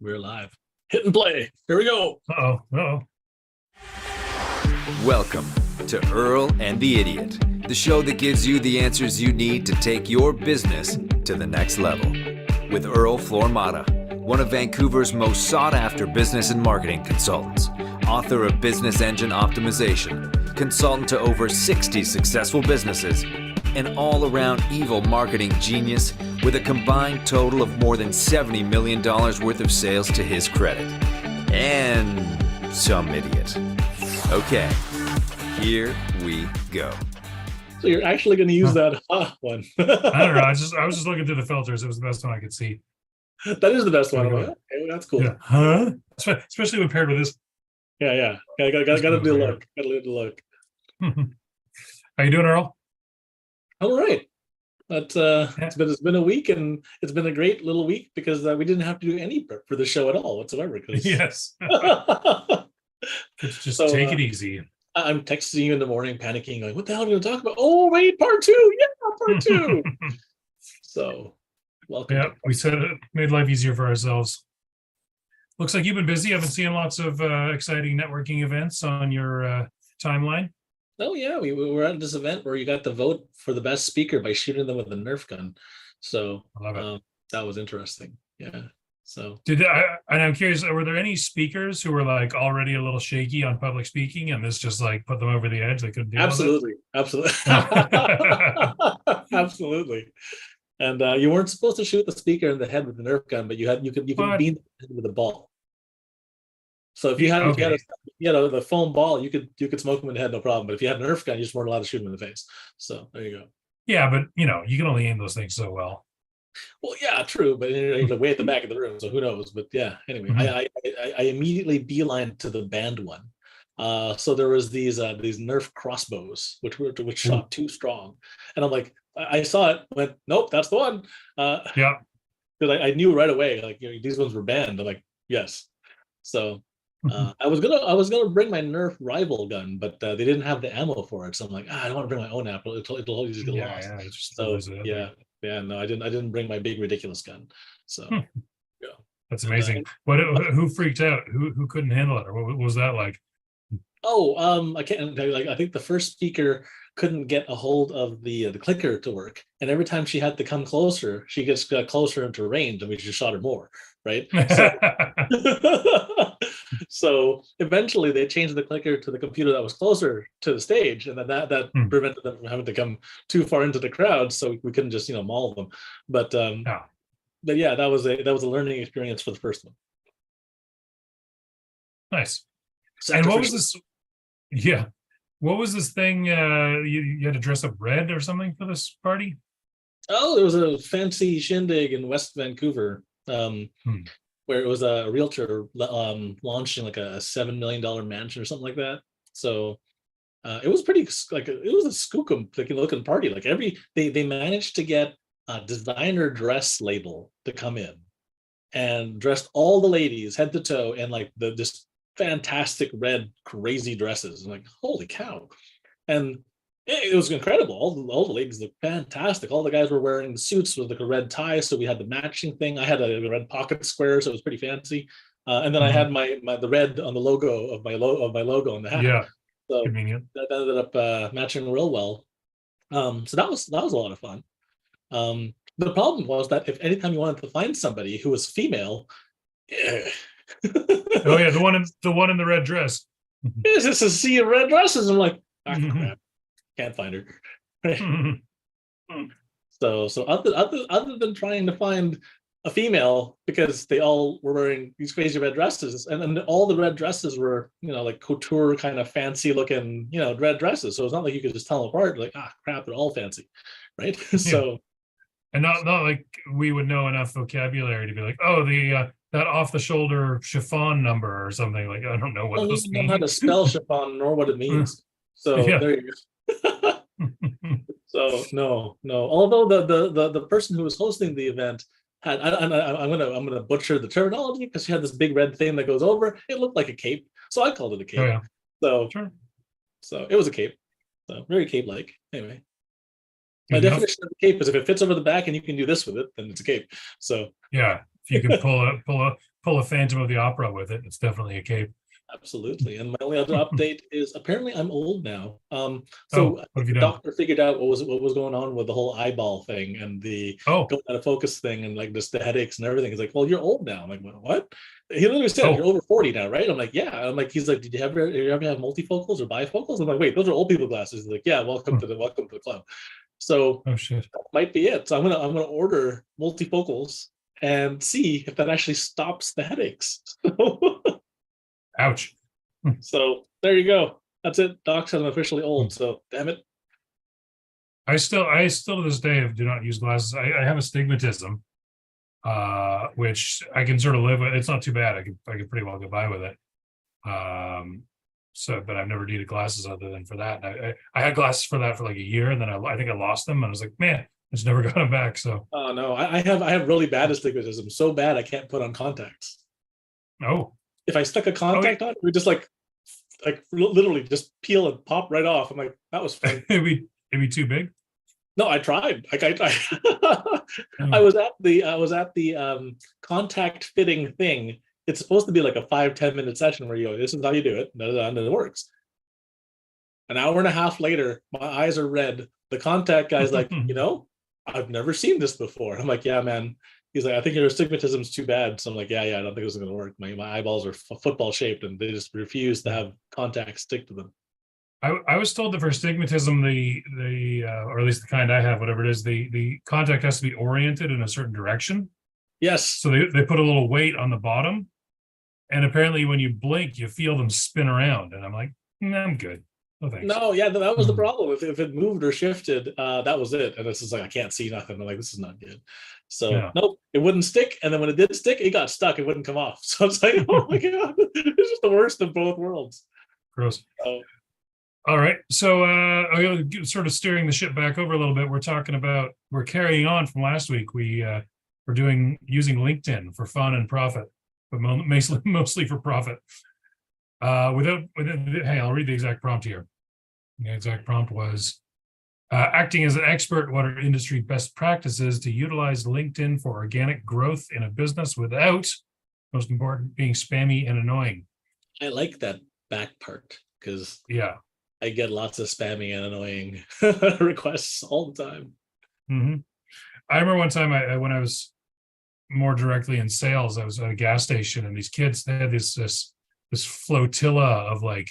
We're live. Hit and play. Here we go. Uh-oh. Welcome to Earl and the Idiot, the show that gives you the answers you need to take your business to the next level. With Earl Flormata, one of Vancouver's most sought-after business and marketing consultants, author of Business Engine Optimization, consultant to over 60 successful businesses, an all-around evil marketing genius with a combined total of more than $70 million worth of sales to his credit. And some idiot. Okay, here we go. So you're actually going to use that one. I don't know. I was just looking through the filters. It was the best one I could see. That is the best one. Okay, that's cool. Yeah. Huh? Especially when paired with this. Yeah. Gotta do the look. Gotta do the look. How you doing, Earl? All right. But it's been a week, and it's been a great little week because we didn't have to do any prep for the show at all whatsoever. Yes. Just take it easy. I'm texting you in the morning, panicking, like, what the hell are we going to talk about? Oh, wait, part two. Yeah, part two. So, welcome. Yeah, we said it made life easier for ourselves. Looks like you've been busy. I've been seeing lots of exciting networking events on your timeline. Oh, yeah. We were at this event where you got to vote for the best speaker by shooting them with a Nerf gun. So, I love it. That was interesting. Yeah. So and I'm curious, were there any speakers who were like already a little shaky on public speaking, and this just like put them over the edge? They couldn't deal with it? Absolutely. Absolutely. And you weren't supposed to shoot the speaker in the head with the Nerf gun, but you could beam the head with a ball. So if you had the foam ball, you could smoke him in the head, no problem. But if you had a Nerf gun, you just weren't allowed to shoot him in the face. So there you go. Yeah, but you can only aim those things so well. Well, yeah, true, but you're way at the back of the room, so who knows? But yeah, anyway, I immediately beelined to the banned one. So there was these Nerf crossbows, which shot too strong, and I'm like, I saw it, went, nope, that's the one. Yeah, because I knew right away, like these ones were banned. I'm like, yes. So I was gonna bring my Nerf rival gun, but they didn't have the ammo for it, so I'm like, I don't want to bring my own ammo. It'll always get lost. No, I didn't bring my big ridiculous gun. So yeah, that's amazing. Who freaked out? Who couldn't handle it, or what was that like? I can't. I think the first speaker couldn't get a hold of the clicker to work, and every time she had to come closer, she got closer into range, and we just shot her more. Right. So eventually they changed the clicker to the computer that was closer to the stage, and then that prevented them from having to come too far into the crowd, so we couldn't just maul them. But yeah, that was a learning experience for the first one. Nice. And what was this? Yeah, what was this thing? You had to dress up red or something for this party? Oh, there was a fancy shindig in West Vancouver. Where it was a realtor launching like a $7 million mansion or something like that. So it was pretty it was a skookum looking party. Like they managed to get a designer dress label to come in and dressed all the ladies head to toe in like this fantastic red crazy dresses. I'm like, holy cow. And it was incredible. All the ladies looked fantastic. All the guys were wearing suits with like a red tie, so we had the matching thing. I had a red pocket square, so it was pretty fancy. And then I had the red on the logo of my logo on the hat. Yeah, so convenient. That ended up matching real well. So that was a lot of fun. The problem was that if anytime you wanted to find somebody who was female, oh yeah, the one in the red dress. Is this a sea of red dresses? I'm like, crap. Can't find her. So other than trying to find a female, because they all were wearing these crazy red dresses, and then all the red dresses were like couture kind of fancy looking red dresses. So it's not like you could just tell them apart. Like crap, they're all fancy, right? So and not like we would know enough vocabulary to be like, oh, that off the shoulder chiffon number or something. Like I don't know what this means. I don't know how to spell chiffon nor what it means. So there you go. So no. Although the person who was hosting the event had, I'm gonna butcher the terminology because she had this big red thing that goes over. It looked like a cape, so I called it a cape. Oh, yeah. So sure. So it was a cape. So very cape-like. Anyway, my definition of a cape is if it fits over the back and you can do this with it, then it's a cape. So yeah, if if you can pull a Phantom of the Opera with it, it's definitely a cape. Absolutely. And my only other update is apparently I'm old now. Oh, I what have think you the done? doctor figured out what was going on with the whole eyeball thing and the Oh, going out of focus thing and like just the headaches and everything. He's like, well, you're old now. I'm like, what? He literally said, you're oh, over 40 now, right? I'm like, yeah. I'm like, he's like, did you ever have multifocals or bifocals? I'm like, wait, those are old people glasses. He's like, yeah, welcome to the club. So oh shit. that might be it. So I'm gonna order multifocals and see if that actually stops the headaches. Ouch. So there you go. That's it. Doc says I'm officially Hmm. old. So damn it. I still to this day do not use glasses. I have astigmatism, which I can sort of live with. It's not too bad. I could pretty well get by with it. But I've never needed glasses other than for that. And I had glasses for that for like a year, and then I think I lost them, and I was like, man, I just never got them back. So Oh no, I have really bad astigmatism. So bad I can't put on contacts. oh, If I stuck a contact on, it would just like literally just peel and pop right off. I'm like, that was fun. it'd be too big. No, I tried. Like I Oh. I was at the contact fitting thing. It's supposed to be like a 5-10 minute session where you go, this is how you do it, and it works. An hour and a half later, my eyes are red. The contact guy's like, I've never seen this before. I'm like, yeah, man. He's like, I think your astigmatism's too bad. So I'm like, yeah, I don't think this is gonna work. My eyeballs are football shaped, and they just refuse to have contacts stick to them. I was told that for astigmatism, or at least the kind I have, whatever it is, the contact has to be oriented in a certain direction. Yes. So they put a little weight on the bottom, and apparently when you blink, you feel them spin around. And I'm like, I'm good. No thanks. No, yeah, that was the problem. If it moved or shifted, that was it. And this is like, I can't see nothing. I'm like, this is not good. So nope, it wouldn't stick. And then when it did stick, it got stuck. It wouldn't come off. So it's like, oh my god, it's just the worst of both worlds. Gross. All right. So sort of steering the ship back over a little bit. We're carrying on from last week. We're using LinkedIn for fun and profit, but mostly for profit. Hey, I'll read the exact prompt here. The exact prompt was acting as an expert, what are industry best practices to utilize LinkedIn for organic growth in a business without, most important, being spammy and annoying. I like that back part because I get lots of spammy and annoying requests all the time. Mm-hmm. I remember one time when I was more directly in sales, I was at a gas station, and these kids, they had this flotilla of like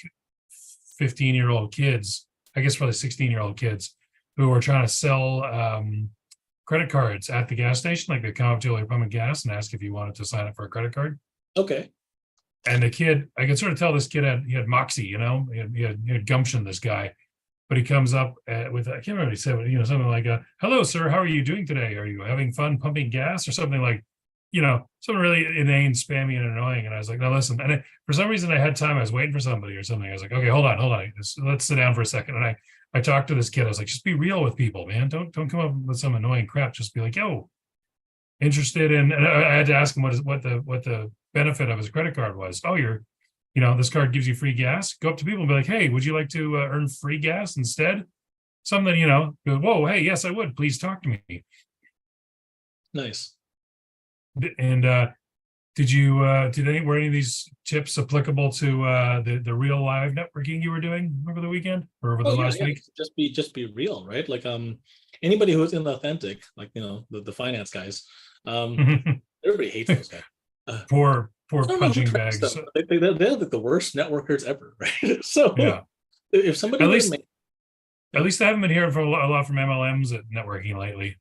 15-year-old kids, I guess probably 16-year-old kids, who were trying to sell credit cards at the gas station. Like they come up to your pumping gas and ask if you wanted to sign up for a credit card. Okay. And the kid, I could sort of tell this kid had moxie, he had gumption, this guy. But he comes up with, I can't remember what he said, but something like, hello, sir, how are you doing today? Are you having fun pumping gas? Or something like, something really inane, spammy, and annoying. And I was like, no, listen. And for some reason I had time, I was waiting for somebody or something. I was like, okay, hold on. Let's sit down for a second. And I talked to this kid. I was like, just be real with people, man. Don't come up with some annoying crap. Just be like, yo, interested in, and I had to ask him what the benefit of his credit card was. Oh, this card gives you free gas. Go up to people and be like, hey, would you like to earn free gas instead? Something, go, whoa, hey, yes, I would. Please talk to me. Nice. And were any of these tips applicable to the real live networking you were doing over the weekend or over the last week? Just be real, right? Like anybody who's inauthentic, like the finance guys, everybody hates those guys. Poor punching bags. They're like the worst networkers ever, right? So if somebody at least I haven't been hearing from a lot from MLMs at networking lately.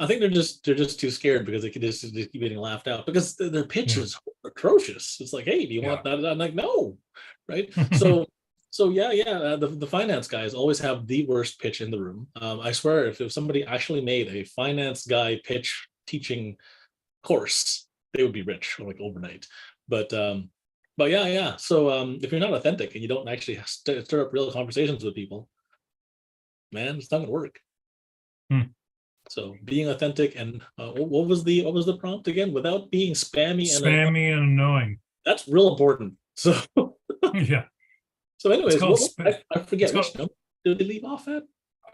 I think they're just too scared because they could just keep getting laughed out because their pitch is atrocious. It's like, hey, do you want that? I'm like, no, right? So the finance guys always have the worst pitch in the room. I swear, if somebody actually made a finance guy pitch teaching course, they would be rich like overnight. But yeah. So if you're not authentic and you don't actually stir up real conversations with people, man, it's not gonna work. So being authentic and what was the prompt again? Without being spammy and annoying. That's real important. So yeah. So anyways, I forget which number did they leave off at?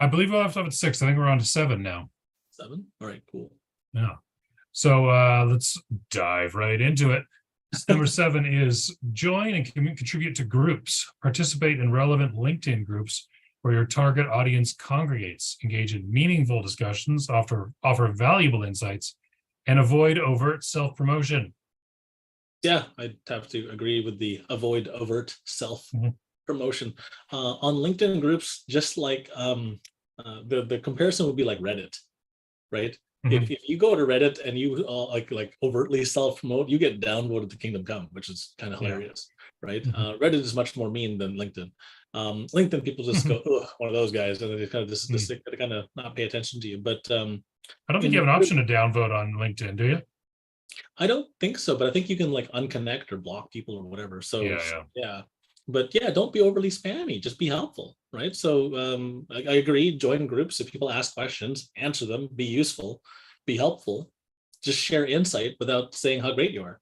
I believe we're off at 6. I think we're on to 7 now. 7? All right, cool. Yeah. So let's dive right into it. Number 7 is join and contribute to groups. Participate in relevant LinkedIn groups where your target audience congregates. Engage in meaningful discussions, offer valuable insights, and avoid overt self-promotion. Yeah, I'd have to agree with the avoid overt self-promotion. On LinkedIn groups, just like the comparison would be like Reddit, right? If you go to Reddit and you like overtly self-promote, you get downvoted to Kingdom Come, which is kind of hilarious, right? Reddit is much more mean than LinkedIn. LinkedIn people just go, ugh, one of those guys, and they kind of just they kind of not pay attention to you. But I don't think you have an option to downvote on LinkedIn, do you? I don't think so, but I think you can like unconnect or block people or whatever. So yeah. But yeah, don't be overly spammy. Just be helpful, right? So I agree. Join groups. If people ask questions, answer them. Be useful. Be helpful. Just share insight without saying how great you are,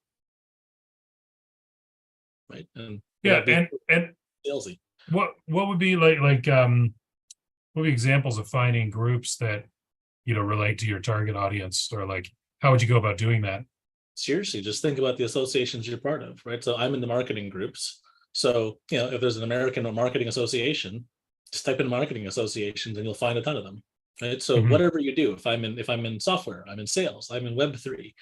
right? And and salesy. What would be like what would be examples of finding groups that relate to your target audience, or like how would you go about doing that? Seriously, just think about the associations you're part of, right? So I'm in the marketing groups. So, if there's an American Marketing Association, just type in marketing associations and you'll find a ton of them, right? So whatever you do, if I'm in software, I'm in sales, I'm in Web3,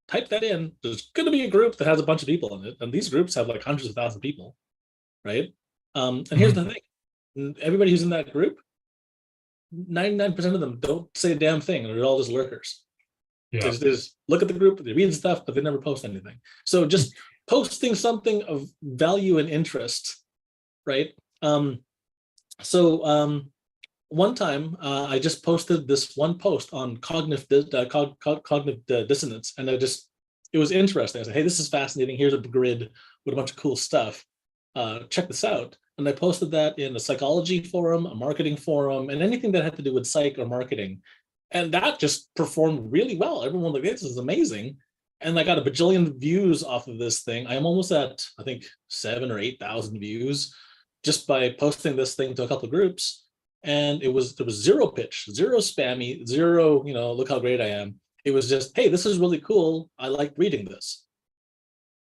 type that in. There's going to be a group that has a bunch of people in it. And these groups have like hundreds of thousands of people, right? And here's the thing. Everybody who's in that group, 99% of them don't say a damn thing. They're all just lurkers. Yeah. They just look at the group, they read stuff, but they never post anything. So just posting something of value and interest, right? One time I just posted this one post on cognitive dissonance, and it was interesting. I said, hey, this is fascinating. Here's a grid with a bunch of cool stuff. Check this out. And I posted that in a psychology forum, a marketing forum, and anything that had to do with psych or marketing. And that just performed really well. Everyone like, this is amazing. And I got a bajillion views off of this thing. I'm almost at, I think, 7,000 or 8,000 views just by posting this thing to a couple of groups. And there was zero pitch, zero spammy, zero, look how great I am. It was just, hey, this is really cool. I like reading this.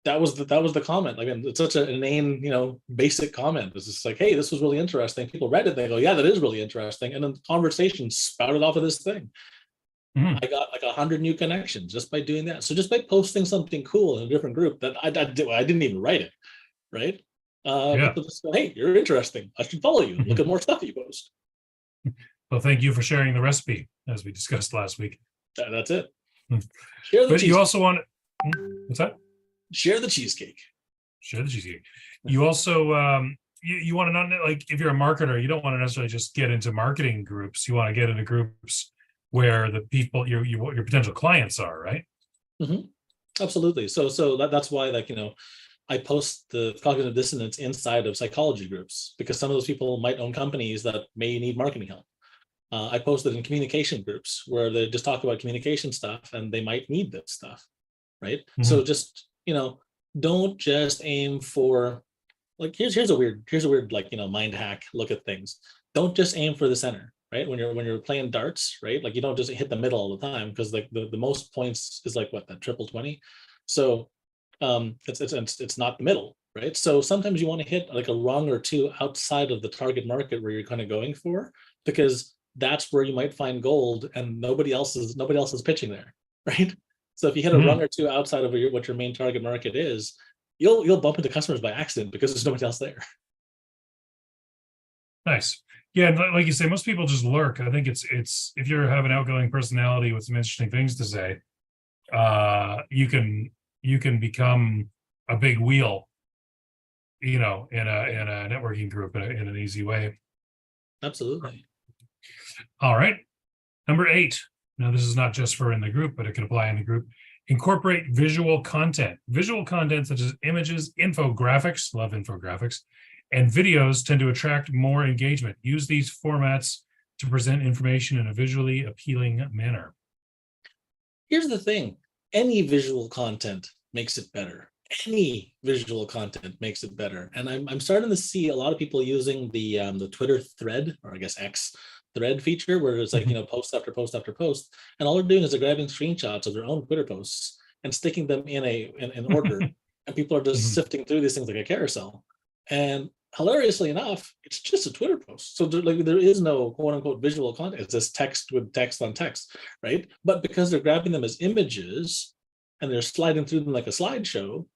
That was the comment. I mean, it's such an inane, basic comment. It's just like, hey, this was really interesting. People read it. They go, yeah, that is really interesting. And then the conversation spouted off of this thing. I got like 100 new connections just by doing that. So just by posting something cool in a different group that I didn't even write it, right? Just go, hey, you're interesting. I should follow you. Look at more stuff you post. Well, thank you for sharing the recipe, as we discussed last week. That's it. But you also want, what's that? Share the cheesecake. Share the cheesecake. You also you want to not, like, if you're a marketer, you don't want to necessarily just get into marketing groups. You want to get into groups where the people your potential clients are, right? Absolutely. So that's why, like, I post the cognitive dissonance inside of psychology groups, because some of those people might own companies that may need marketing help. I posted in communication groups where they just talk about communication stuff and they might need this stuff, right? So just, don't just aim for, like, here's a weird like, mind hack look at things. Don't just aim for the center, right? When you're playing darts, right? Like, you don't just hit the middle all the time, because like the most points is like what, that triple 20. So it's not the middle, right? So sometimes you want to hit like a rung or two outside of the target market where you're kind of going for, because that's where you might find gold and nobody else is pitching there, right? So if you hit a rung or two outside of what your main target market is, you'll bump into customers by accident because there's nobody else there. Nice. Yeah, like you say, most people just lurk. I think it's if you have an outgoing personality with some interesting things to say, you can become a big wheel, in a networking group in an easy way. Absolutely. All right. Number 8. Now, this is not just for in the group, but it can apply in the group. Incorporate visual content. Visual content such as images, infographics, love infographics, and videos tend to attract more engagement. Use these formats to present information in a visually appealing manner. Here's the thing. Any visual content makes it better. Any visual content makes it better. And I'm starting to see a lot of people using the Twitter thread, or I guess X, thread feature where it's like, post after post after post, and all they're doing is they're grabbing screenshots of their own Twitter posts and sticking them in order, and people are just sifting through these things like a carousel. And hilariously enough, it's just a Twitter post. So there is no quote unquote visual content. It's just text with text on text, right? But because they're grabbing them as images and they're sliding through them like a slideshow,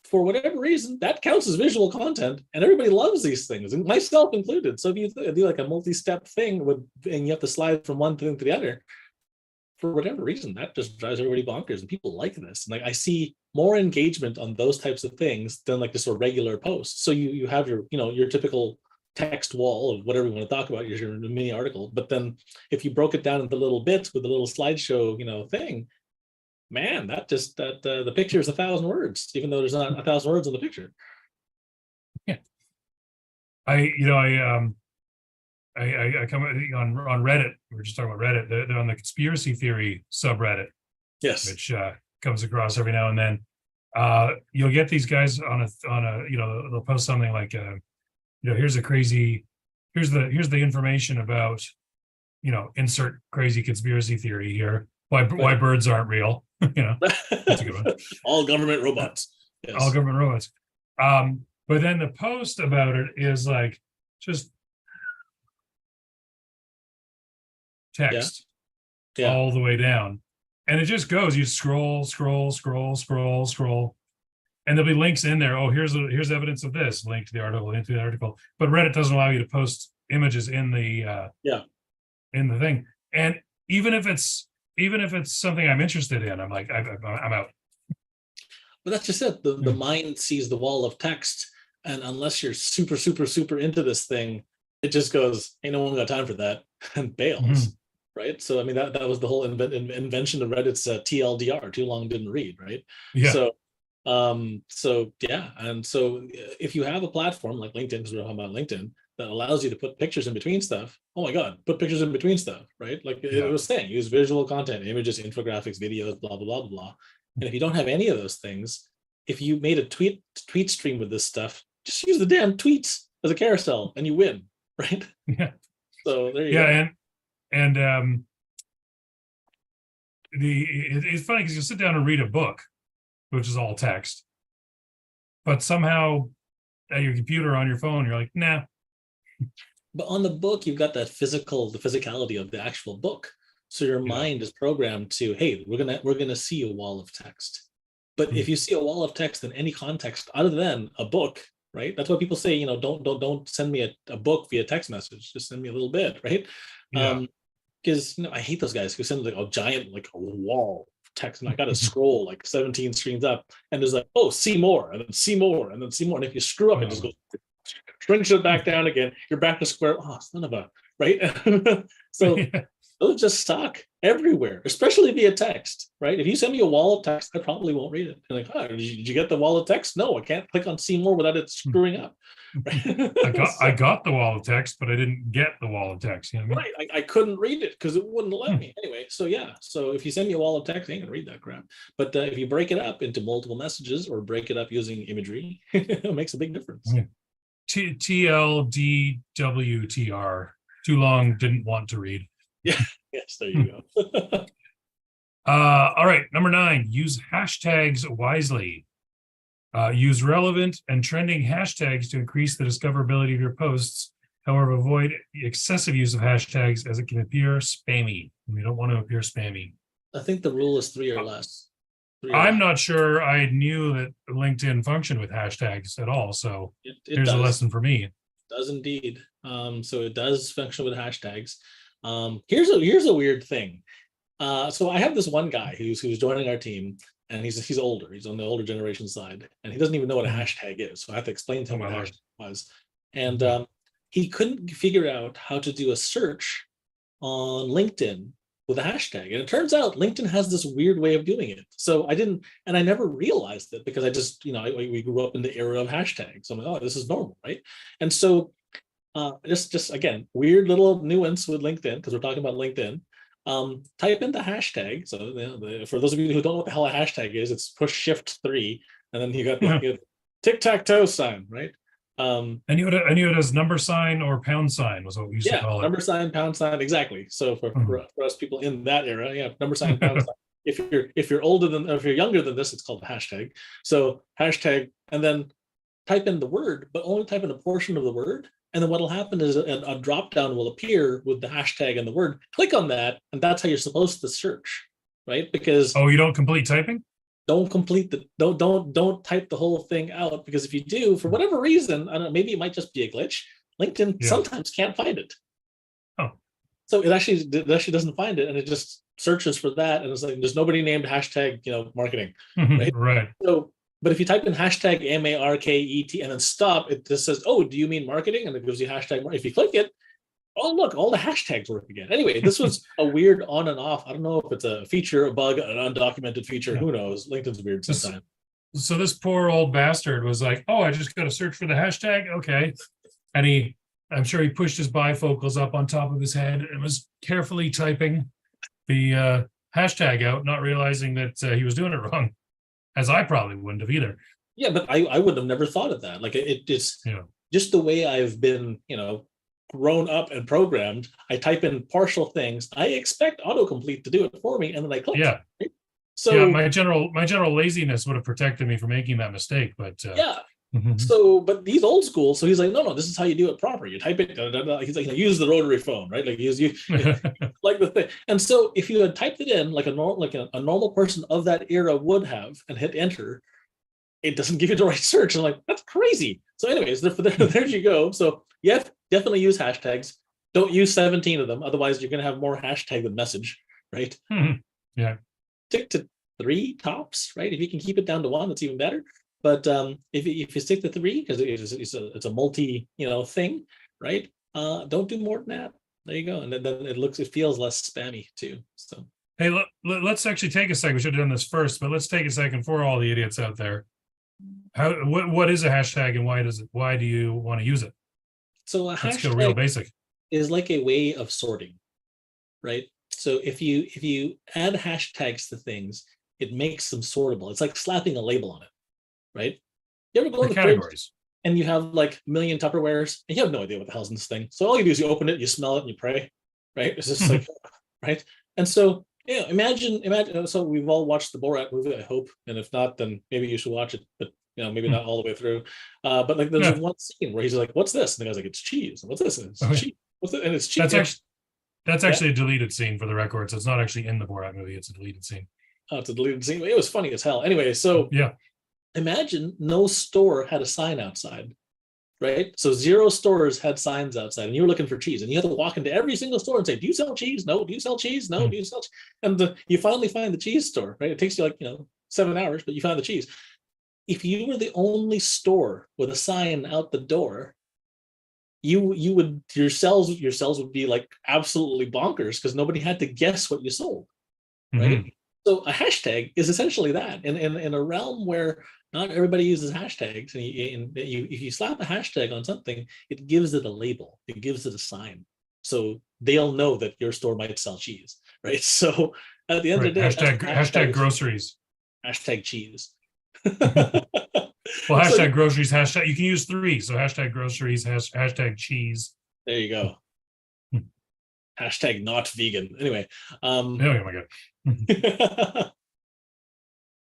for whatever reason, that counts as visual content, and everybody loves these things, and myself included. So if you do like a multi-step thing and you have to slide from one thing to the other, for whatever reason, that just drives everybody bonkers, and people like this. And like I see more engagement on those types of things than like just a regular post. So you have your your typical text wall of whatever you want to talk about, your mini article. But then if you broke it down into little bits with a little slideshow thing, man, the picture is 1,000 words, even though there's not 1,000 words in the picture. Yeah. I come on Reddit. We were just talking about Reddit. They're on the conspiracy theory subreddit. Yes. Which comes across every now and then. You'll get these guys on a they'll post something like here's the information about insert crazy conspiracy theory here. Why birds aren't real. That's a good one. All government robots. Yes. All government robots. But then the post about it is like just text all the way down. And it just goes, you scroll, and there'll be links in there. Oh, here's evidence of this, link to the article. But Reddit doesn't allow you to post images in the in the thing. And even if it's something I'm interested in, I'm like, I'm out. But that's just it. The mind sees the wall of text, and unless you're super, super, super into this thing, it just goes, ain't no one got time for that, and bails. Right. So, I mean, that was the whole invention of Reddit's TLDR, too long didn't read. Right. Yeah. So yeah. And so if you have a platform like LinkedIn, because we're talking about LinkedIn, that allows you to put pictures in between stuff. Oh my God, put pictures in between stuff. Right. Like it was saying, use visual content, images, infographics, videos, blah, blah, blah, blah, blah. And if you don't have any of those things, if you made a tweet stream with this stuff, just use the damn tweets as a carousel and you win. Right. Yeah. So there you go. And it's funny because you sit down and read a book, which is all text, but somehow at your computer on your phone, you're like, nah. But on the book, you've got the physicality of the actual book. So your mind is programmed to, hey, we're gonna see a wall of text. But if you see a wall of text in any context other than a book, right? That's why people say, don't send me a book via text message. Just send me a little bit, right? Yeah. Because I hate those guys who send like a giant like a wall of text, and I got to scroll like 17 screens up, and there's like, oh, see more, and then see more, and then see more, and if you screw up, it just goes shrinks it back down again. You're back to square. Oh, son of a right. So those just suck everywhere, especially via text, right? If you send me a wall of text, I probably won't read it. And like, oh, did you get the wall of text? No, I can't click on see more without it screwing up. Right? I got the wall of text, but I didn't get the wall of text. You know what I mean? Right. I couldn't read it because it wouldn't let me. Anyway, so yeah. So if you send me a wall of text, I ain't gonna read that crap. But if you break it up into multiple messages or break it up using imagery, it makes a big difference. Yeah. TLDWTR. Too long, didn't want to read. Yeah. Yes, there you go. All right, number 9, use hashtags wisely. Use relevant and trending hashtags to increase the discoverability of your posts. However, avoid excessive use of hashtags as it can appear spammy. We don't want to appear spammy. I think the rule is 3 or less. I'm not sure I knew that LinkedIn functioned with hashtags at all. So here's a lesson for me. It does indeed. So it does function with hashtags. Here's a weird thing. So I have this one guy who's joining our team, and he's older. He's on the older generation side, and he doesn't even know what a hashtag is. So I have to explain to him what a hashtag was. And he couldn't figure out how to do a search on LinkedIn with a hashtag. And it turns out LinkedIn has this weird way of doing it. So I never realized it because I just, we grew up in the era of hashtags. So I'm like, oh, this is normal, right? And so just again, weird little nuance with LinkedIn, because we're talking about LinkedIn. Type in the hashtag. So for those of you who don't know what the hell a hashtag is, it's push shift 3, and then you got the tic-tac-toe sign, right? I knew it as number sign or pound sign was what we used to Yeah, call it. number sign, pound sign, exactly. So for us people in that era, yeah, number sign, pound Mhm. sign. If you're older than, if you're younger than this, it's called hashtag. So hashtag, and then type in the word, but only type in a portion of the word. And then what'll happen is a drop down will appear with the hashtag and the word. Click on that, and that's how you're supposed to search, right? Because Oh, you don't complete typing? don't complete the don't type the whole thing out, because if you do, for whatever reason, I don't know, maybe it might just be a glitch. LinkedIn Yeah. sometimes can't find it. Oh. So it actually doesn't find it, and it just searches for that, and it's like there's nobody named hashtag, marketing, right? Right. So, but if you type in hashtag MARKET and then stop, it just says, "Oh, do you mean marketing?" And it gives you hashtag. If you click it, oh look, all the hashtags work again. Anyway, this was a weird on and off. I don't know if it's a feature, a bug, an undocumented feature. Yeah. Who knows? LinkedIn's weird sometimes. So this poor old bastard was like, "Oh, I just got to search for the hashtag." Okay. And I'm sure he pushed his bifocals up on top of his head and was carefully typing the hashtag out, not realizing that he was doing it wrong, as I probably wouldn't have either. Yeah, but I would have never thought of that. Like it's just the way I've been, grown up and programmed. I type in partial things. I expect autocomplete to do it for me, and then I click. Yeah. Right? So yeah, my general laziness would have protected me from making that mistake, but yeah. So, but he's old school. So he's like, no, this is how you do it proper. You type it. He's like, use the rotary phone, right? Like you like the thing. And so, if you had typed it in like a normal person of that era would have, and hit enter, it doesn't give you the right search. I'm like, that's crazy. So, anyways, there you go. So, yeah, definitely use hashtags. Don't use 17 of them, otherwise you're going to have more hashtag than message, right? Yeah. Stick to 3 tops, right? If you can keep it down to 1, that's even better. But if you stick to 3, because it's a multi thing, right? Don't do more than that. There you go, and then it feels less spammy too. So hey, let's actually take a second. We should have done this first, but let's take a second for all the idiots out there. What is a hashtag, and why do you want to use it? So a Let's go real hashtag basic. is like a way of sorting, right? So if you add hashtags to things, it makes them sortable. It's like slapping a label on it, right? You ever go in the Categories and you have like a million Tupperwares and you have no idea what the hell's in this thing. So all you do is you open it, you smell it, and you pray, right? It's just like, right? And so imagine. So we've all watched the Borat movie, I hope, and if not, then maybe you should watch it. But maybe not all the way through. But like there's one scene where he's like, "What's this?" And the guy's like, "It's cheese." And what's this? And it's cheese. What's it? And it's cheese. That's actually a deleted scene for the record. So it's not actually in the Borat movie. It's a deleted scene. Oh, it's a deleted scene. It was funny as hell. Anyway, so imagine no store had a sign outside, right? So 0 stores had signs outside, and you were looking for cheese, and you had to walk into every single store and say, "Do you sell cheese? No. Do you sell cheese? No. Do you sell?" And you finally find the cheese store, right? It takes you like 7 hours, but you found the cheese. If you were the only store with a sign out the door, your sales would be like absolutely bonkers, because nobody had to guess what you sold, right? So a hashtag is essentially that. In a realm where not everybody uses hashtags, and if you slap a hashtag on something, it gives it a label, it gives it a sign, so they'll know that your store might sell cheese, right? So at the end of the day, hashtag groceries, hashtag cheese. Well, hashtag groceries, hashtag, you can use 3. So hashtag groceries, hashtag cheese. There you go. Hashtag not vegan. Anyway. Oh my God.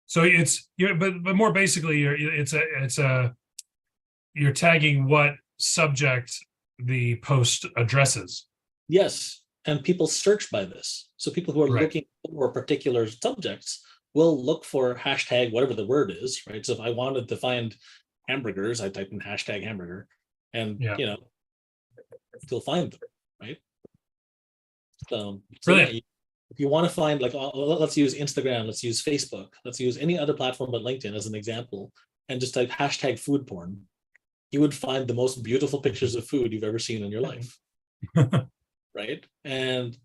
So but more basically, you're tagging what subject the post addresses. Yes, and people search by this. So people who are looking for particular subjects will look for hashtag whatever the word is, right? So if I wanted to find hamburgers, I type in hashtag hamburger, and you'll find them, right? So if you want to find, like, let's use Instagram, let's use Facebook, let's use any other platform but LinkedIn as an example, and just type hashtag food porn, you would find the most beautiful pictures of food you've ever seen in your life. Right? And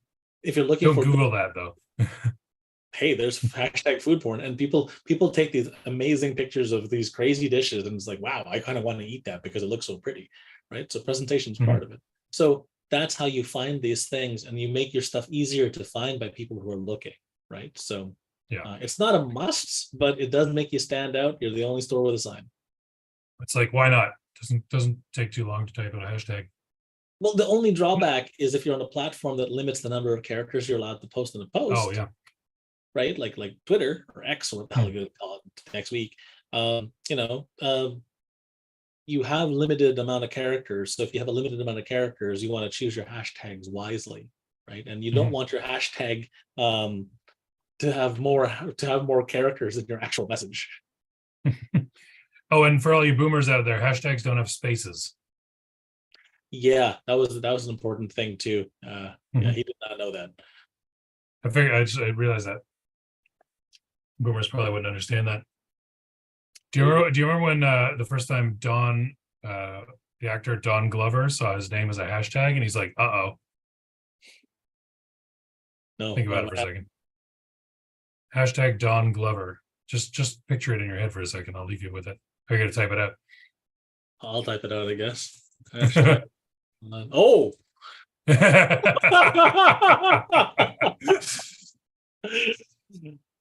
if you're looking don't Google that though. Hey, there's hashtag food porn, and people take these amazing pictures of these crazy dishes, and it's like, wow, I kind of want to eat that because it looks so pretty, right? So presentation is part of it. So that's how you find these things, and you make your stuff easier to find by people who are looking, right? So it's not a must, but it does make you stand out. You're the only store with a sign. It's like, why not? Doesn't take too long to type out a hashtag. Well, the only drawback is if you're on a platform that limits the number of characters you're allowed to post in a post. Oh yeah. Right, like Twitter or X or what the hell you're gonna call it next week. You have limited amount of characters. So if you have a limited amount of characters, you want to choose your hashtags wisely, right? And you don't want your hashtag to have more characters than your actual message. Oh, and for all you boomers out there, hashtags don't have spaces. Yeah, that was an important thing too. Yeah, he did not know that. I figured I realized that boomers probably wouldn't understand that. Do you remember when the first time Don, the actor Don Glover, saw his name as a hashtag, and he's like, "Uh-oh." No, think about it for a second. Hashtag Don Glover. Just picture it in your head for a second. I'll leave you with it. Are you gonna type it out? I'll type it out, I guess. Oh.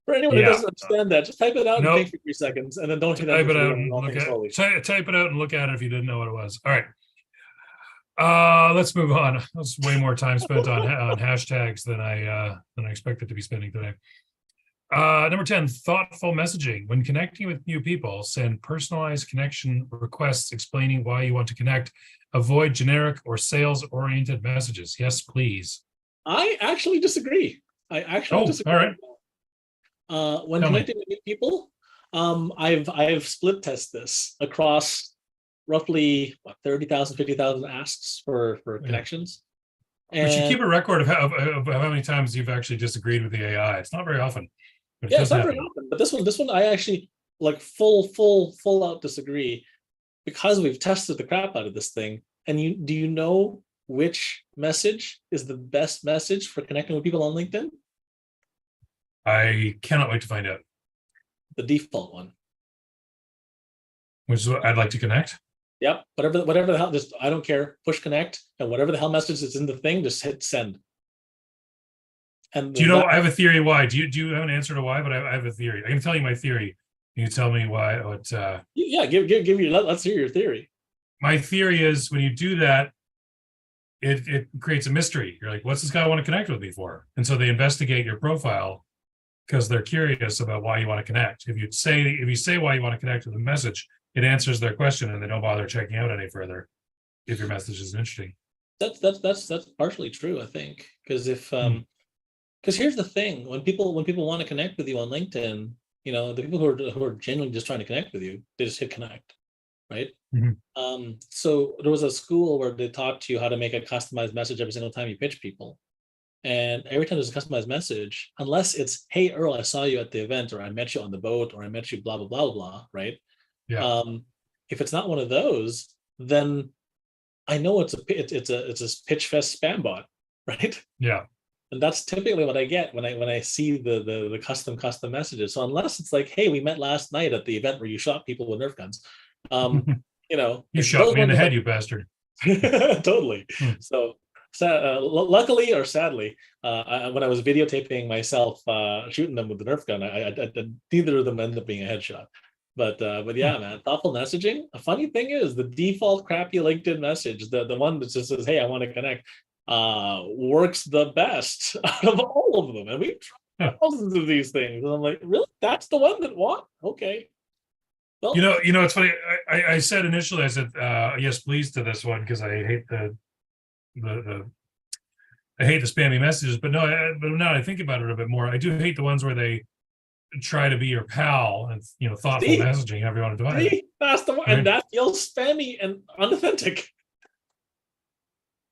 For anyone who doesn't understand that, just type it out and think for 3 seconds, and then don't hit type it out and look at type it out and look at it if you didn't know what it was. All right. Let's move on. That's way more time spent on hashtags than I expected to be spending today. Number 10, thoughtful messaging. When connecting with new people, send personalized connection requests explaining why you want to connect. Avoid generic or sales-oriented messages. Yes, please. I actually disagree. Disagree. All right. When connecting with new people, I've split test this across roughly 30,000, 50,000 asks for connections. And we should keep a record of how many times you've actually disagreed with the AI. It's not very often. Yeah, it's not very often. But this one, I actually like full out disagree, because we've tested the crap out of this thing. And do you know which message is the best message for connecting with people on LinkedIn? I cannot wait to find out. The default one. Which is what I'd like to connect. Yep. Whatever the hell, just I don't care. Push connect, and whatever the hell message is in the thing, just hit send. And do you know? I have a theory why. Do you have an answer to why? But I have a theory. I can tell you my theory. Can you tell me why? Yeah, give you. Let's hear your theory. My theory is when you do that, it creates a mystery. You're like, what's this guy want to connect with me for? And so they investigate your profile because they're curious about why you want to connect. If you say why you want to connect with a message, it answers their question, and they don't bother checking out any further if your message is interesting. That's partially true, I think, because because here's the thing: when people want to connect with you on LinkedIn, the people who are genuinely just trying to connect with you, they just hit connect, right? So there was a school where they taught you how to make a customized message every single time you pitch people. And every time there's a customized message, unless it's, "Hey, Earl, I saw you at the event," or "I met you on the boat," or "I met you blah, blah, blah, blah," right? Yeah. If it's not one of those, then I know it's a pitch fest spam bot, right? Yeah. And that's typically what I get when I see the custom messages. So unless it's like, "Hey, we met last night at the event where you shot people with Nerf guns," you shot me in the head, you bastard. Totally. So luckily or sadly, when I was videotaping myself shooting them with the Nerf gun, neither of them ended up being a headshot. But yeah, man, thoughtful messaging. A funny thing is the default crappy LinkedIn message, the one that just says, "Hey, I want to connect," works the best out of all of them. And we've tried thousands of these things. And I'm like, really? That's the one that won? Okay. Well, it's funny. I said initially, I said yes, please to this one because I hate the spammy messages. But no, but now I think about it a bit more. I do hate the ones where they try to be your pal and thoughtful messaging, however you want to define it. That's the one, and that feels spammy and unauthentic.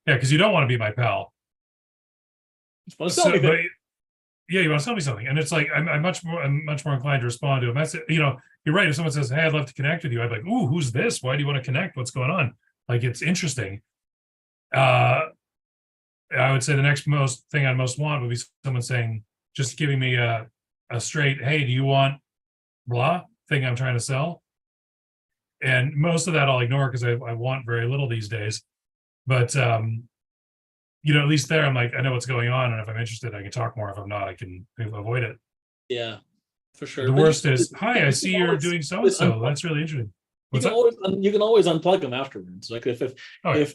Yeah, because you don't want to be my pal. You want to sell me you want to sell me something, and it's like I'm much more inclined to respond to a message. You're right. If someone says, "Hey, I'd love to connect with you," I'd be like, "Ooh, who's this? Why do you want to connect? What's going on?" Like, it's interesting. I would say the next thing I'd most want would be someone saying, just giving me a straight, "Hey, do you want blah thing I'm trying to sell?" And most of that I'll ignore because I want very little these days. But at least there I'm like, I know what's going on, and if I'm interested, I can talk more. If I'm not, I can avoid it. Yeah, for sure. The worst is, "Hi, I see you're doing so and so. That's really interesting." What's that? You can always unplug them afterwards. Like Oh, yeah.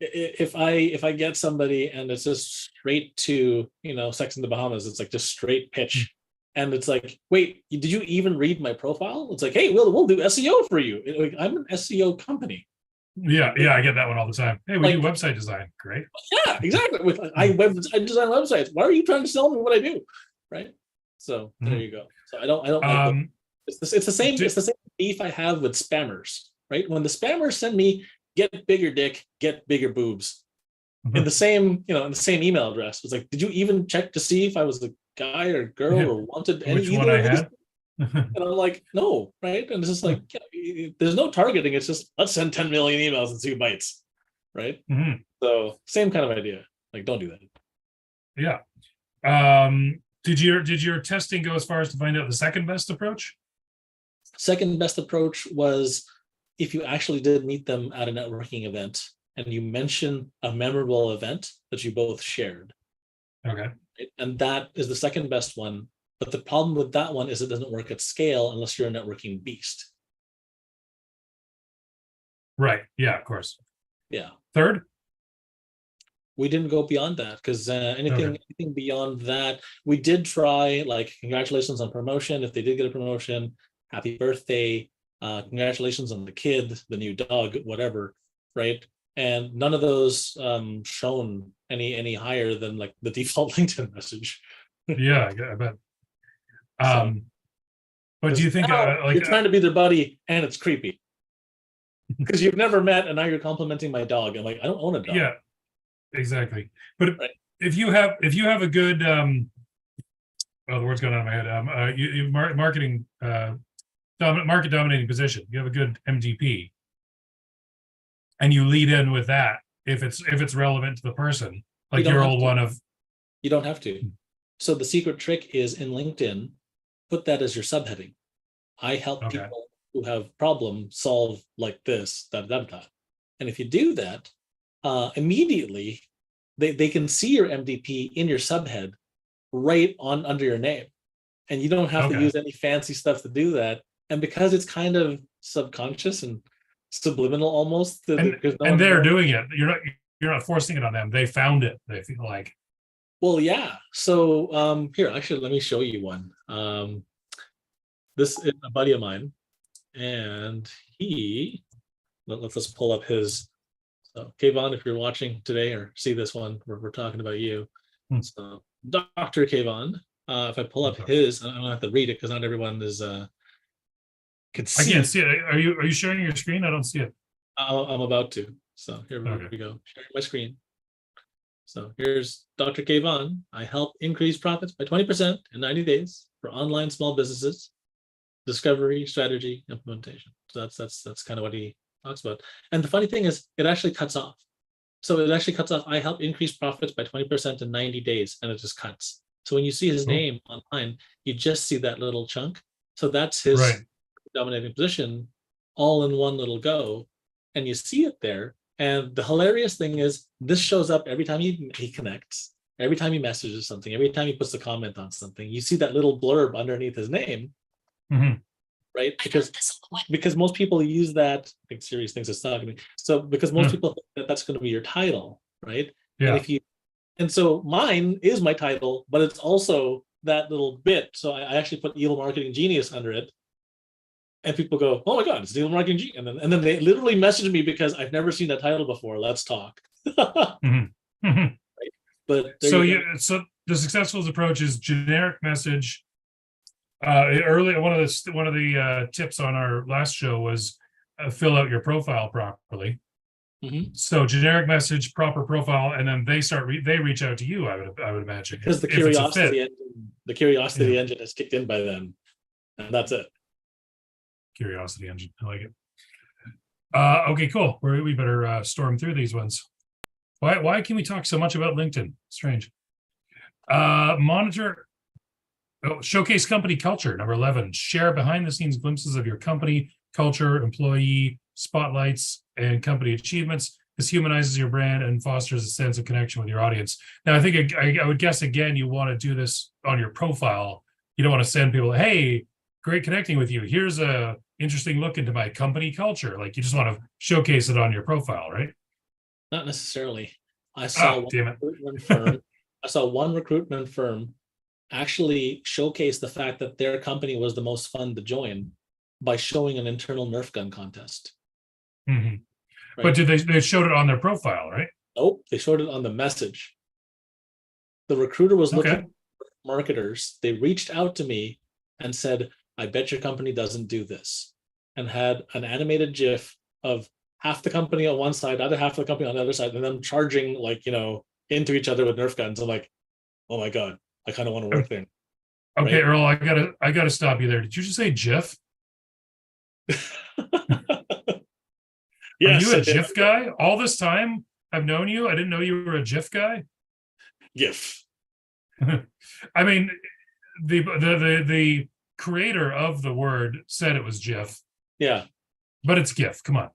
if I get somebody and it's just straight to, Sex in the Bahamas, it's like just straight pitch. And it's like, wait, did you even read my profile? It's like, hey, we'll do SEO for you. Like, I'm an SEO company. Yeah, I get that one all the time. Hey, we do website design. Great. Yeah, exactly. I design websites. Why are you trying to sell me what I do? Right. So there you go. So I don't like it's the same beef I have with spammers, right? When the spammers send me get bigger dick, get bigger boobs in the same, in the same email address. It's like, did you even check to see if I was a guy or girl or wanted any which one I had? And I'm like, no, right? And it's just like, there's no targeting. It's just, let's send 10 million emails and see who bites, right? So same kind of idea. Like, don't do that. Yeah. Did your testing go as far as to find out the second best approach? Second best approach was if you actually did meet them at a networking event and you mention a memorable event that you both shared. Okay. And that is the second best one. But the problem with that one is it doesn't work at scale unless you're a networking beast. Right. Yeah, of course. Yeah. Third? We didn't go beyond that because anything beyond that, we did try, like, congratulations on promotion. If they did get a promotion, happy birthday, congratulations on the kid, the new dog, whatever, right? And none of those shown any higher than like the default LinkedIn message. Yeah, I bet. But do you think you're trying to be their buddy and it's creepy because you've never met and now you're complimenting my dog? I'm like, I don't own a dog. Yeah, exactly. But if you have a good the word's going on in my head. Marketing market dominating position. You have a good MDP, and you lead in with that if it's relevant to the person, like your old one of. You don't have to. So the secret trick is in LinkedIn, put that as your subheading. I help people who have problems solve like this, and if you do that, immediately they can see your MDP in your subhead right on under your name, and you don't have to use any fancy stuff to do that. And because it's kind of subconscious and subliminal almost, and they're doing it. You're not forcing it on them. They found it. They feel like. Well, yeah. So here, actually, let me show you one. This is a buddy of mine, and let's just pull up his. So, Kayvon, if you're watching today or see this one, we're talking about you. So, Dr. Kayvon, if I pull up his, I don't have to read it because not everyone is. Can see. I can't see it. Are you sharing your screen? I don't see it. I'm about to. So here we go. Sharing my screen. So here's Dr. Kayvon. I help increase profits by 20% in 90 days for online small businesses, discovery, strategy, implementation. So that's kind of what he talks about. And the funny thing is, it actually cuts off. So it actually cuts off. I help increase profits by 20% in 90 days, and it just cuts. So when you see his name online, you just see that little chunk. So that's his dominating position, all in one little go, and you see it there. And the hilarious thing is, this shows up every time he connects, every time he messages something, every time he puts a comment on something. You see that little blurb underneath his name, right? Because most people use that. I think Sirius thinks it's talking to me. So because most people think that's going to be your title, right? Yeah. And so mine is my title, but it's also that little bit. So I actually put Evil Marketing Genius under it. And people go, "Oh my God, it's Evil Marketing Genius!" And then they literally message me because I've never seen that title before. Let's talk. Right? But so the successful approach is generic message. Early one of the tips on our last show was fill out your profile properly. So generic message, proper profile, and then they reach out to you. I would imagine because the curiosity engine is kicked in by then, and that's it. Curiosity engine. I like it. Okay, cool. We better storm through these ones. Why can we talk so much about LinkedIn? Strange. Showcase company culture. Number 11. Share behind the scenes glimpses of your company culture, employee spotlights, and company achievements. This humanizes your brand and fosters a sense of connection with your audience. Now, I think I would guess again, you want to do this on your profile. You don't want to send people, "Hey, great connecting with you. Here's a interesting look into my company culture. Like you just want to showcase it on your profile, right? Not necessarily. I saw one Damn it. recruitment firm. I saw one recruitment firm actually showcase the fact that their company was the most fun to join by showing an internal Nerf gun contest. Mm-hmm. Right? But they showed it on their profile, right? Nope, they showed it on the message. The recruiter was looking for marketers. They reached out to me and said, I bet your company doesn't do this. And had an animated GIF of half the company on one side, other half of the company on the other side, and them charging like, into each other with Nerf guns. I'm like, oh my God, I kind of want to work there. Okay, right? Earl, I gotta stop you there. Did you just say GIF? Yes, Are you a GIF guy? All this time I've known you, I didn't know you were a GIF guy. GIF. I mean, the creator of the word said it was GIF. Yeah. But it's GIF. Come on.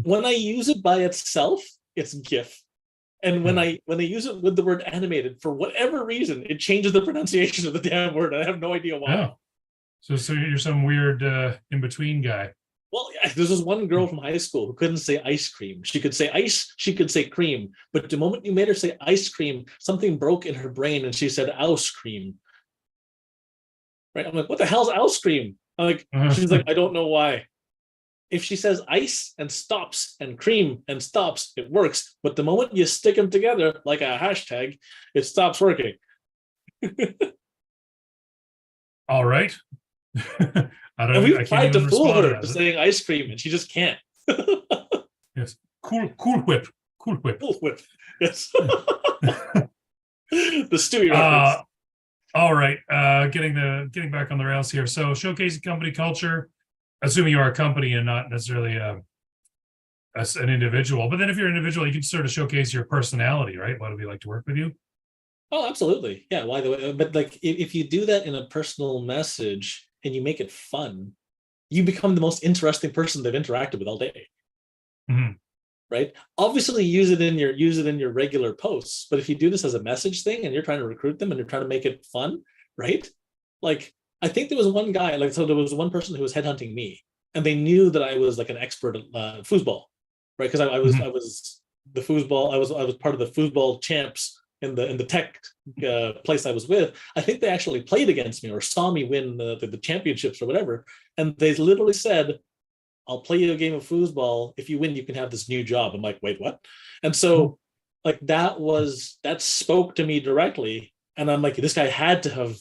When I use it by itself, it's GIF. And when I use it with the word animated, for whatever reason, it changes the pronunciation of the damn word. I have no idea why. Oh. So you're some weird in-between guy. Well, this was one girl from high school who couldn't say ice cream. She could say ice, she could say cream. But the moment you made her say ice cream, something broke in her brain and she said ice cream. Right? I'm like, what the hell's ice cream? I'm like, she's like, I don't know why. If she says ice and stops and cream and stops, it works. But the moment you stick them together like a hashtag, it stops working. All right. And we've tried to fool her saying ice cream, and she just can't. Yes, cool whip. Yes. The Stewie reference. All right. Getting back on the rails here. So showcasing company culture, assuming you are a company and not necessarily an individual. But then if you're an individual, you can sort of showcase your personality, right? What would be like to work with you? Oh, absolutely. Yeah. Why the way? But like, if you do that in a personal message and you make it fun, you become the most interesting person they've interacted with all day. Mm-hmm. Right. Obviously, use it in your regular posts. But if you do this as a message thing and you're trying to recruit them and you're trying to make it fun, right? Like, I think there was one guy, so there was one person who was headhunting me, and they knew that I was like an expert at foosball, right? Because I was the foosball. I was part of the foosball champs in the tech place I was with. I think they actually played against me or saw me win the championships or whatever, and they literally said, I'll play you a game of foosball. If you win, you can have this new job. I'm like, wait, what? And so like that spoke to me directly. And I'm like, this guy had to have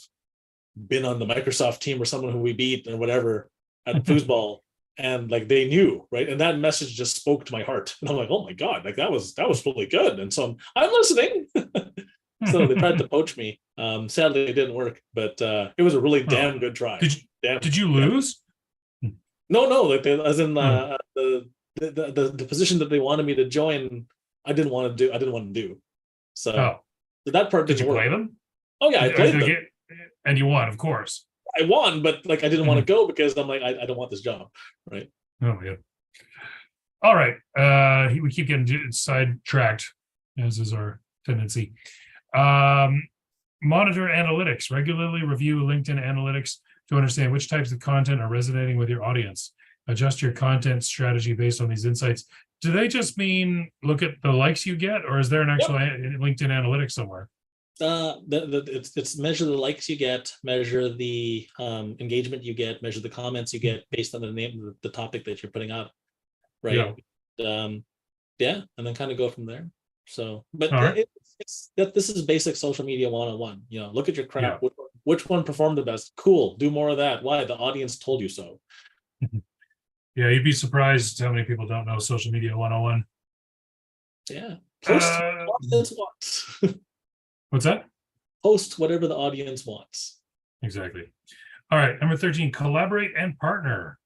been on the Microsoft team or someone who we beat or whatever at foosball. And like they knew, right? And that message just spoke to my heart. And I'm like, oh my God, like that was really good. And so I'm listening. So they tried to poach me. Sadly, it didn't work, but it was a really damn good try. Did you lose? No, like as in the position that they wanted me to join, I didn't want to do. So that part did you work. Play them? Oh yeah, I played them. And you won, of course. I won, but like I didn't want to go because I'm like I don't want this job, right? Oh yeah. All right. We keep getting sidetracked, as is our tendency. Monitor analytics. Regularly review LinkedIn analytics to understand which types of content are resonating with your audience. Adjust your content strategy based on these insights. Do they just mean look at the likes you get, or is there an actual LinkedIn analytics somewhere? It's measure the likes you get, measure the engagement you get, measure the comments you get based on the name of the topic that you're putting up, right? Yeah, and then kind of go from there. So, but it's that this is basic social media 101. Look at your crap. Yeah. Which one performed the best? Cool. Do more of that. Why? The audience told you so. Yeah, you'd be surprised how many people don't know social media 101. Yeah. Post what the audience wants. What's that? Post whatever the audience wants. Exactly. All right. Number 13, collaborate and partner.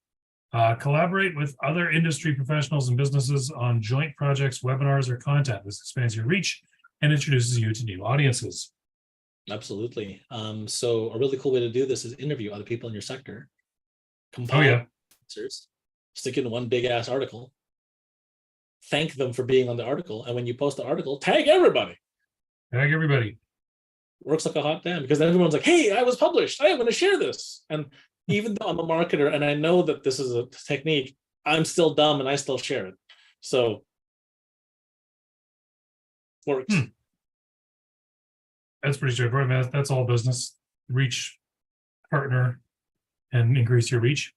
Collaborate with other industry professionals and businesses on joint projects, webinars, or content. This expands your reach and introduces you to new audiences. Absolutely. So a really cool way to do this is interview other people in your sector. Compile answers, stick it in one big ass article, thank them for being on the article, and when you post the article, tag everybody. works like a hot damn, because everyone's like, hey, I was published, hey, I'm going to share this. And even though I'm a marketer and I know that this is a technique, I'm still dumb and I still share it. So works. That's pretty straightforward. Man. That's all business. Reach, partner, and increase your reach.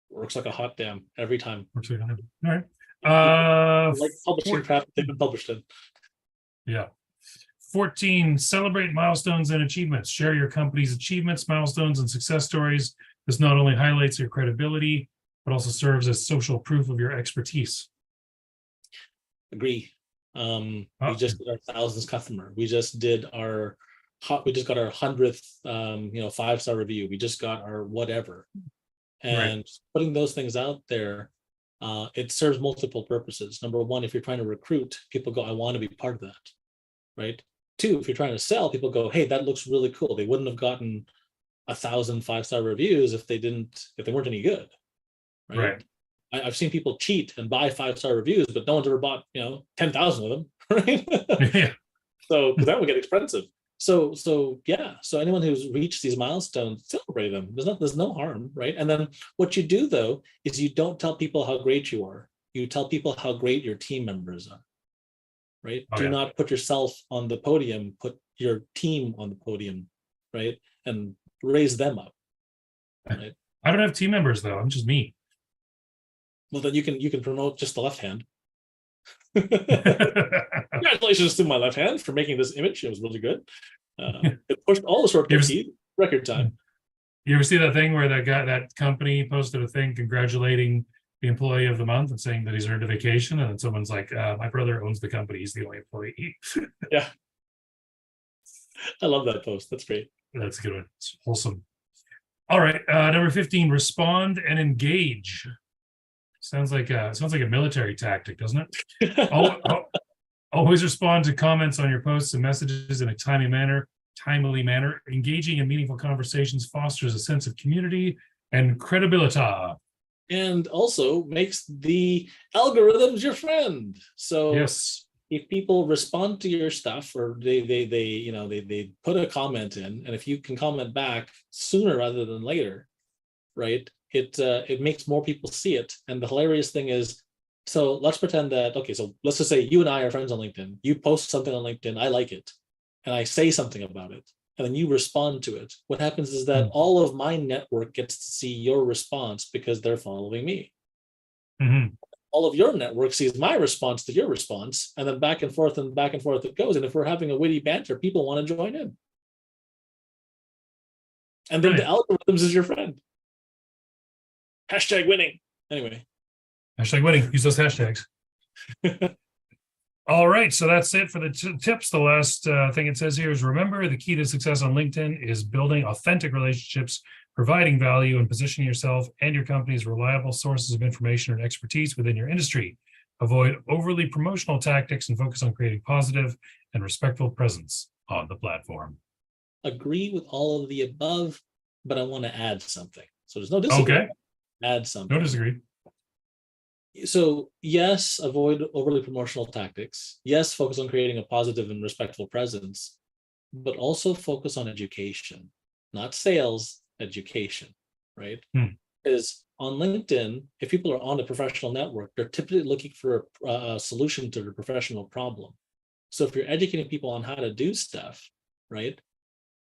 Works like a hot damn every time. Works like a hot damn. All right. Like publishing crap they've been published in. Yeah. 14, celebrate milestones and achievements. Share your company's achievements, milestones, and success stories. This not only highlights your credibility, but also serves as social proof of your expertise. Agree. We just did our 1000th customer. We just got our 100th 5-star review. We just got our whatever. And putting those things out there, it serves multiple purposes. Number one, if you're trying to recruit, people go, I want to be part of that. Right? Two, if you're trying to sell, people go, hey, that looks really cool. They wouldn't have gotten 1,000 5-star reviews if they weren't any good. Right. I've seen people cheat and buy 5-star reviews, but no one's ever bought 10,000 of them. Right. Yeah. So because that would get expensive. So anyone who's reached these milestones, celebrate them. There's no harm, right? And then what you do though is you don't tell people how great you are. You tell people how great your team members are. Right? Do not put yourself on the podium, put your team on the podium, right? And raise them up. Right? I don't have team members though. I'm just me. Well, then you can promote just the left hand. Congratulations to my left hand for making this image. It was really good. It pushed all the shortcut keys, record time. You ever see that thing where that company posted a thing congratulating the employee of the month and saying that he's earned a vacation, and then someone's like, my brother owns the company, he's the only employee. Yeah. I love that post. That's great. That's a good one. It's wholesome. All right. Number 15, respond and engage. Sounds like a military tactic, doesn't it? Always respond to comments on your posts and messages in a timely manner. Engaging in meaningful conversations fosters a sense of community and credibility. And also makes the algorithms your friend. So yes, if people respond to your stuff, or they put a comment in, and if you can comment back sooner rather than later, right? It makes more people see it. And the hilarious thing is, so let's pretend that, okay, so let's just say you and I are friends on LinkedIn. You post something on LinkedIn, I like it, and I say something about it, and then you respond to it. What happens is that all of my network gets to see your response because they're following me. Mm-hmm. All of your network sees my response to your response, and then back and forth it goes. And if we're having a witty banter, people want to join in. And then the algorithms is your friend. Hashtag winning. Anyway. Hashtag winning. Use those hashtags. All right. So that's it for the tips. The last thing it says here is, remember, the key to success on LinkedIn is building authentic relationships, providing value, and positioning yourself and your company as reliable sources of information and expertise within your industry. Avoid overly promotional tactics and focus on creating positive and respectful presence on the platform. Agree with all of the above, but I want to add something. So there's no disagreement. Okay. Add something. No disagree. So yes, avoid overly promotional tactics. Yes, focus on creating a positive and respectful presence, but also focus on education, not sales, education, right? Because on LinkedIn, if people are on a professional network, they're typically looking for a solution to their professional problem. So if you're educating people on how to do stuff, right,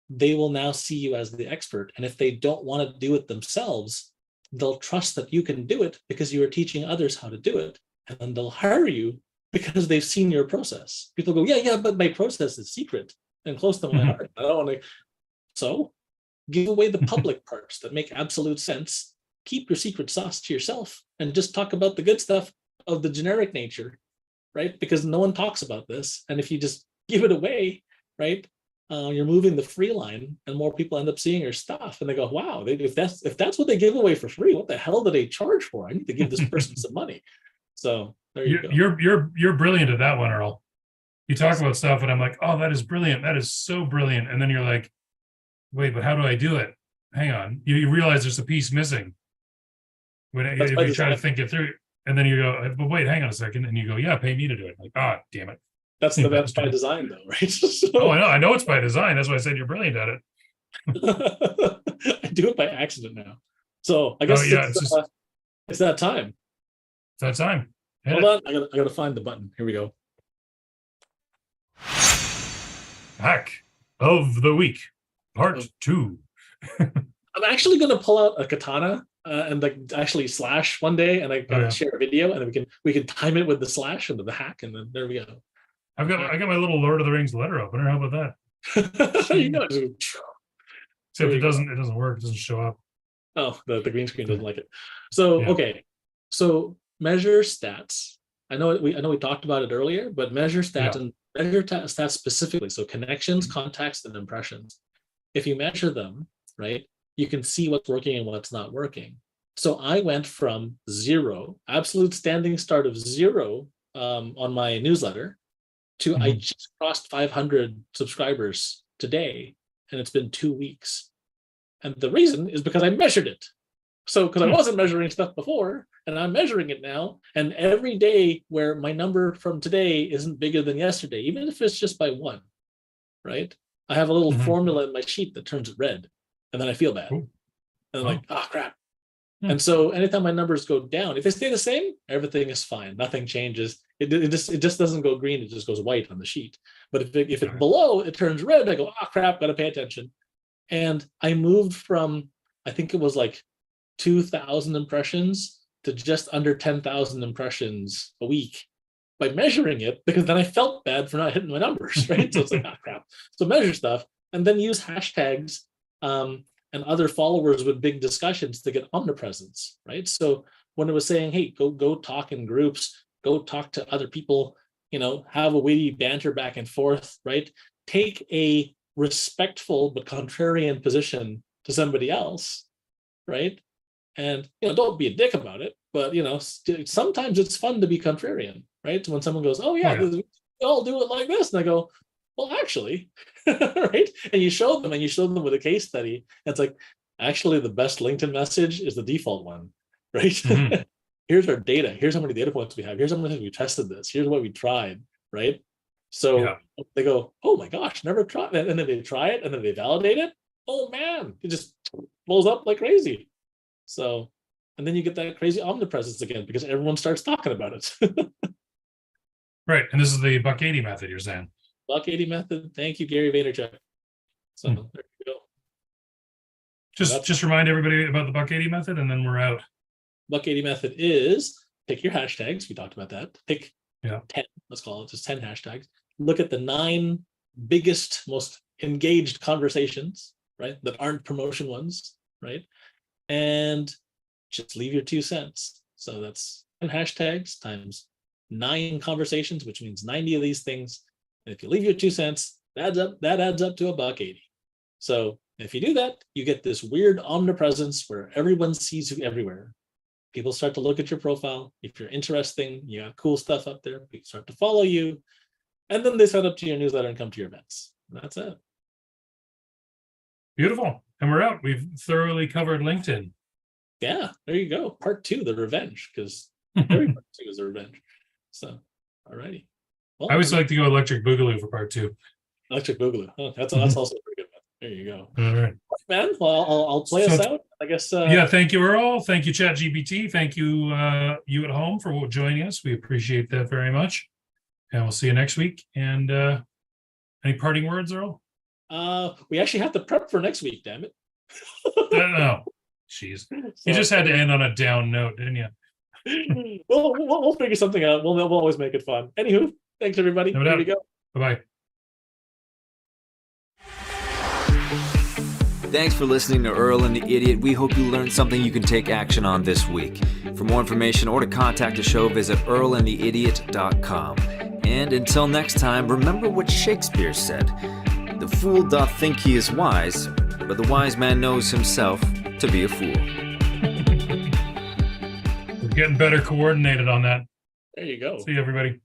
they will now see you as the expert. And if they don't want to do it themselves, they'll trust that you can do it because you are teaching others how to do it. And then they'll hire you because they've seen your process. People go, yeah, but my process is secret and close to my heart. I don't want to. So give away the public parts that make absolute sense. Keep your secret sauce to yourself and just talk about the good stuff of the generic nature, right? Because no one talks about this. And if you just give it away, right, you're moving the free line, and more people end up seeing your stuff, and they go, wow, if that's what they give away for free, what the hell do they charge for? I need to give this person some money. So there you go. You're brilliant at that one, Earl. You talk about stuff and I'm like, oh, that is brilliant. That is so brilliant. And then you're like, wait, but how do I do it? Hang on. You realize there's a piece missing if you try to think it through. And then you go, but wait, hang on a second. And you go, yeah, pay me to do it. Like, damn it. That's by design, though, right? Oh, I know it's by design. That's why I said you're brilliant at it. I do it by accident now. So I guess it's that time. It's that time. Hold on, I gotta find the button. Here we go. Hack of the week, part 2. I'm actually gonna pull out a katana and like actually slash one day, and share a video, and then we can time it with the slash and the hack, and then there we go. I got my little Lord of the Rings letter opener. How about that? You know, Except it doesn't work. It doesn't show up. Oh, the green screen doesn't like it. So okay, so measure stats. I know we talked about it earlier, but measure stats and measure stats specifically. So connections, contacts, and impressions. If you measure them, right, you can see what's working and what's not working. So I went from 0, absolute standing start of 0 on my newsletter to I just crossed 500 subscribers today, and it's been 2 weeks. And the reason is because I measured it. So because I wasn't measuring stuff before, and I'm measuring it now, and every day where my number from today isn't bigger than yesterday, even if it's just by 1, right? I have a little formula in my sheet that turns it red, and then I feel bad. And I'm like, oh crap. And so anytime my numbers go down, if they stay the same, everything is fine. Nothing changes. It just doesn't go green. It just goes white on the sheet. But if it's below, it turns red. I go, oh crap, gotta pay attention. And I moved from, I think it was like 2,000 impressions to just under 10,000 impressions a week by measuring it, because then I felt bad for not hitting my numbers, right? So it's like, oh crap. So measure stuff and then use hashtags and other followers with big discussions to get omnipresence, right? So when it was saying, hey, go talk in groups, go talk to other people, have a witty banter back and forth, right? Take a respectful but contrarian position to somebody else, right? And don't be a dick about it, but sometimes it's fun to be contrarian, right? When someone goes, oh yeah, we all do it like this, and I go, well, actually, right? And you show them with a case study. And it's like, actually, the best LinkedIn message is the default one, right? Here's our data. Here's how many data points we have. Here's how many times we tested this. Here's what we tried, right? So they go, oh my gosh, never tried that. And then they try it, and then they validate it. Oh man, it just blows up like crazy. So, and then you get that crazy omnipresence again because everyone starts talking about it. Right. And this is the $1.80 method, you're saying. $1.80 method. Thank you, Gary Vaynerchuk. So there you go. Just remind everybody about the $1.80 method, and then we're out. $1.80 method is pick your hashtags. We talked about that. Pick 10. Let's call it just 10 hashtags. Look at the 9 biggest, most engaged conversations, right? That aren't promotion ones, right? And just leave your 2 cents. So that's 10 hashtags times 9 conversations, which means 90 of these things. And if you leave your 2 cents, that adds up to $1.80. So if you do that, you get this weird omnipresence where everyone sees you everywhere. People start to look at your profile. If you're interesting, you got cool stuff up there, people start to follow you. And then they sign up to your newsletter and come to your events. And that's it. Beautiful. And we're out. We've thoroughly covered LinkedIn. Yeah, there you go. Part 2, the revenge, because every part 2 is a revenge. So, all righty. Well, I always like to go Electric Boogaloo for part 2. Electric Boogaloo. Oh, that's also a pretty good one. There you go. All right, man. Well, I'll play us out, I guess. Thank you, Earl. Thank you, ChatGPT. Thank you, you at home, for joining us. We appreciate that very much. And we'll see you next week. And any parting words, Earl? We actually have to prep for next week, damn it. No. Jeez. You just had to end on a down note, didn't you? We'll figure something out. We'll always make it fun. Anywho, thanks everybody. No doubt. Here we go. Bye-bye. Thanks for listening to Earl and the Idiot. We hope you learned something you can take action on this week. For more information or to contact the show, visit earlandtheidiot.com. And until next time, remember what Shakespeare said. The fool doth think he is wise, but the wise man knows himself to be a fool. We're getting better coordinated on that. There you go. See you, everybody.